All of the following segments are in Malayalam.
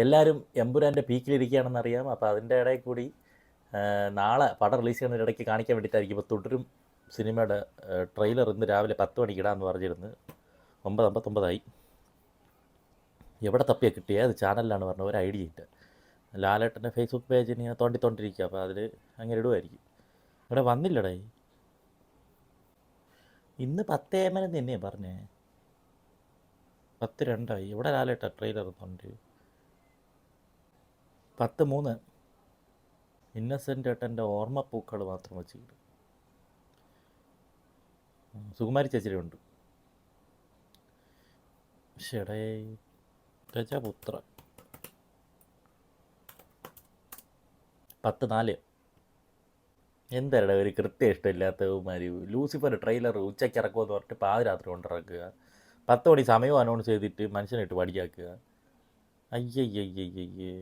എല്ലാവരും എമ്പുരാൻ്റെ പീക്കിലിരിക്കുകയാണെന്നറിയാം. അപ്പോൾ അതിൻ്റെ ഇടയിൽ കൂടി നാളെ പടം റിലീസ് ചെയ്യുന്ന ഇടയ്ക്ക് കാണിക്കാൻ വേണ്ടിയിട്ടായിരിക്കും. ഇപ്പോൾ തുടരും സിനിമയുടെ ട്രെയിലർ ഇന്ന് രാവിലെ 10 മണിക്ക് ഇടാമെന്ന് പറഞ്ഞിരുന്നു. 9:59 എവിടെ തപ്പിയാണ് കിട്ടിയത്? അത് ചാനലിലാണ് പറഞ്ഞത്. ഒരു ഐഡിയ ഇല്ല. ലാലേട്ടൻ്റെ ഫേസ്ബുക്ക് പേജിന് ഞാൻ തോണ്ടിക്കൊണ്ടിരിക്കുക. അപ്പോൾ അതിൽ അങ്ങനെ ഇടുമായിരിക്കും. ഇവിടെ വന്നില്ലടേ. ഇന്ന് 10 AM തന്നെയാണ് പറഞ്ഞേ. 10:02 ഇവിടെ ലാലേട്ട ട്രെയിലർ തോണ്ടി. 10:03 ഇന്നസെൻ്റ് ഏട്ടൻ്റെ ഓർമ്മപ്പൂക്കൾ മാത്രം വെച്ചിട്ട്. സുകുമാരി ചേച്ചിയുടെ ഉണ്ട്. ഷെടേ രജപുത്ര 10:04 എന്തായാലും ഒരു കൃത്യം ഇഷ്ടമില്ലാത്തവന്മാർ ലൂസിഫർ ട്രെയിലർ ഉച്ചയ്ക്ക് ഇറക്കുമെന്ന് പറഞ്ഞിട്ട് പാതിരാത്രി കൊണ്ടിറക്കുക. 10 മണി സമയവും അനൗൺസ് ചെയ്തിട്ട് മനുഷ്യനായിട്ട് പഠിക്കാക്കുക. അയ്യയ്യയ്യയ്യേ,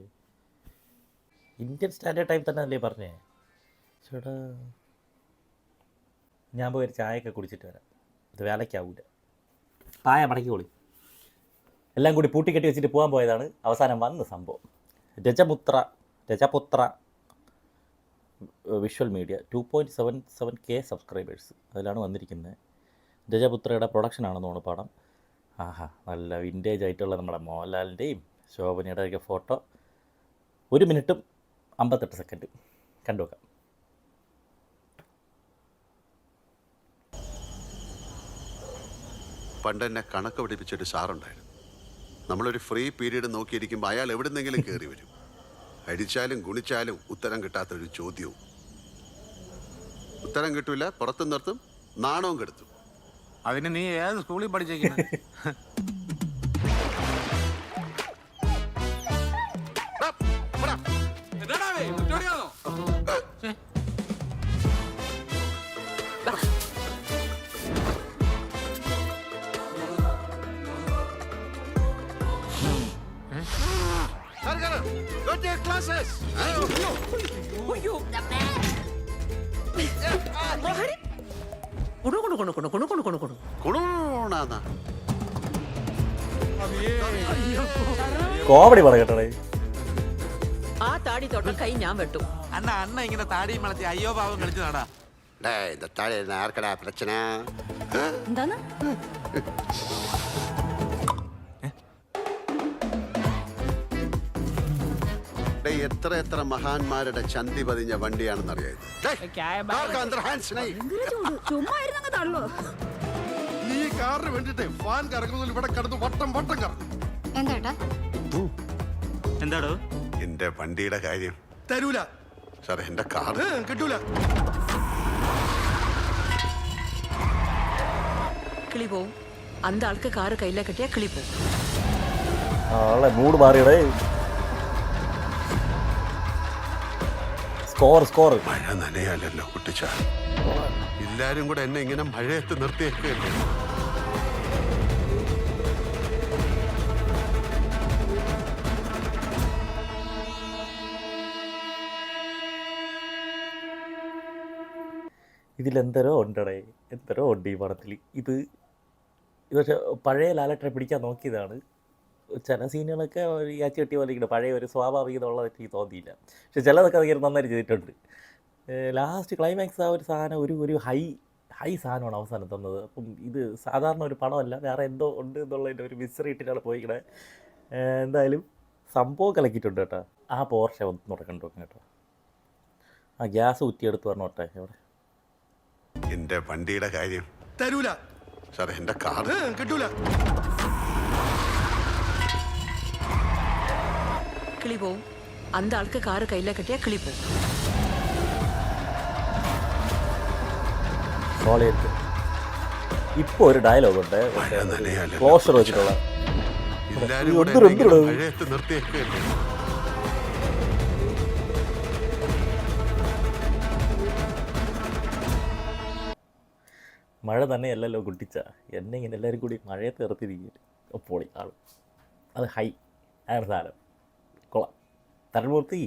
ഇന്ത്യൻ സ്റ്റാൻഡേർഡ് ടൈം തന്നെ അല്ലേ പറഞ്ഞേ? ചേട്ടാ ഞാൻ പോയി ഒരു ചായയൊക്കെ കുടിച്ചിട്ട് വരാം. ഇത് വേലയ്ക്കാവൂല. പായ മടക്കിക്കോളി. എല്ലാം കൂടി പൂട്ടിക്കെട്ടി വെച്ചിട്ട് പോകാൻ പോയതാണ്. അവസാനം വന്ന് സംഭവം. രജപുത്ര വിഷ്വൽ മീഡിയ 2.77K സബ്സ്ക്രൈബേഴ്സ് അതിലാണ് വന്നിരിക്കുന്നത്. രജപുത്രയുടെ പ്രൊഡക്ഷനാണെന്ന് തോന്നുന്നു പടം. ആഹാ, നല്ല വിൻറ്റേജ് ആയിട്ടുള്ള നമ്മുടെ മോഹൻലാലിൻ്റെയും ശോഭനയുടെയൊക്കെ ഫോട്ടോ. 1 മിനിറ്റും 58 സെക്കൻഡ് കണ്ടു നോക്കാം. പണ്ട് എന്നെ കണക്ക് പഠിപ്പിച്ചൊരു സാറുണ്ടായിരുന്നു. നമ്മളൊരു ഫ്രീ പീരീഡ് നോക്കിയിരിക്കുമ്പോൾ അയാൾ എവിടുന്നെങ്കിലും കയറി വരും. അടിച്ചാലും ഗുണിച്ചാലും ഉത്തരം കിട്ടാത്തൊരു ചോദ്യവും. ഉത്തരം കിട്ടൂല, പുറത്തു നിർത്തും, നാണവും കെടുത്തും. അതിന് നീ ഏത് സ്കൂളിൽ പഠിച്ചേക്കുന്നത്? കോമഡി പറയട്ടെ. ആ താടി തൊട്ട കൈ ഞാൻ വെട്ടു. അണ്ണ ഇങ്ങനെ താടിയും വളർത്തി അയ്യോ പാവം കളിച്ചു നടാ. ആർക്കടാ പ്രശ്ന? എന്താണ്? എത്ര മഹാന്മാരുടെ ചന്തി പതിഞ്ഞ വണ്ടിയാണെന്നറിയാം. നീ കാറിന് വേണ്ടിട്ട് ഫാൻ കറങ്ങുന്നതിൽ ഇവിടെ കിടന്ന് വട്ടം കറങ്ങും. എന്താടോ എന്റെ വണ്ടിയുടെ കാര്യം? തരൂല സാർ, എന്റെ കാർ കിട്ടൂല. കിളി പോവും. അന്ത ആൾക്ക് കാറ് കയ്യിലെ കെട്ടിയാ കിളി പോവും. മൂഡ് മാറിയടേ. സ്കോർ മഴ നനയാലല്ലോ കുട്ടിച്ച. എല്ലാരും കൂടെ എന്നെ ഇങ്ങനെ മഴയത്ത് നിർത്തിയേക്കല്ലേ. ഇതിലെന്തരോ ഉണ്ടടേ, എന്തരോ ഉണ്ട് ഈ പടത്തിൽ. ഇത് പക്ഷേ പഴയ ലാലേട്ടനെ പിടിക്കാൻ നോക്കിയതാണ്. ചില സീനുകളൊക്കെ ഒരു യാച്ചി കെട്ടി പോലെ പഴയ ഒരു സ്വാഭാവികത ഉള്ളതായിട്ട് എനിക്ക് തോന്നിയില്ല. പക്ഷെ ചിലതൊക്കെ ഭയങ്കര നന്നായിട്ട് ചെയ്തിട്ടുണ്ട്. ലാസ്റ്റ് ക്ലൈമാക്സ് ആ ഒരു സാധനം ഒരു ഹൈ സാധനമാണ് അവസാനം തന്നത്. അപ്പം ഇത് സാധാരണ ഒരു പടമല്ല, വേറെ എന്തോ ഉണ്ട് എന്നുള്ളതിൻ്റെ ഒരു മിസ്റ്ററി ഇട്ടിട്ടാണ് പോയിക്കണേ. എന്തായാലും സംഭവം കലക്കിയിട്ടുണ്ട് കേട്ടോ. ആ പോർഷെ ഒന്നുകൂടെ കണ്ടു നോക്കാം കേട്ടോ. ആ ഗ്യാസ് കുറ്റിയെടുത്ത് പറഞ്ഞോട്ടെ. എവിടെ എന്റെ വണ്ടിയുടെ കാര്യം? തരൂല സാർ, എന്റെ കാർ കിട്ടൂല. കിളി പോവും. അന്ത ആൾക്ക് കാറ് കയ്യിലെ കെട്ടിയാ കിളി പോവും. ഇപ്പോൾ ഒരു ഡയലോഗ് ഉണ്ട്, മഴ നനയാലല്ലോ ക്ലോഷർ വെച്ചിട്ടുള്ള. എല്ലാരും കൂടെ എന്നെ ഇങ്ങനെ മഴയത്ത് നിർത്തിയേക്കല്ലേ. മഴ തന്നെയല്ലല്ലോ കുട്ടിച്ച, എന്നെ ഇങ്ങനെ എല്ലാവരും കൂടി മഴയത്ത് നിർത്തിയിരിക്കും. പൊളി ആൾ. അത് ഹൈ ആണ് സാധനം. കൊള്ളാം. തരൺമൂർത്തി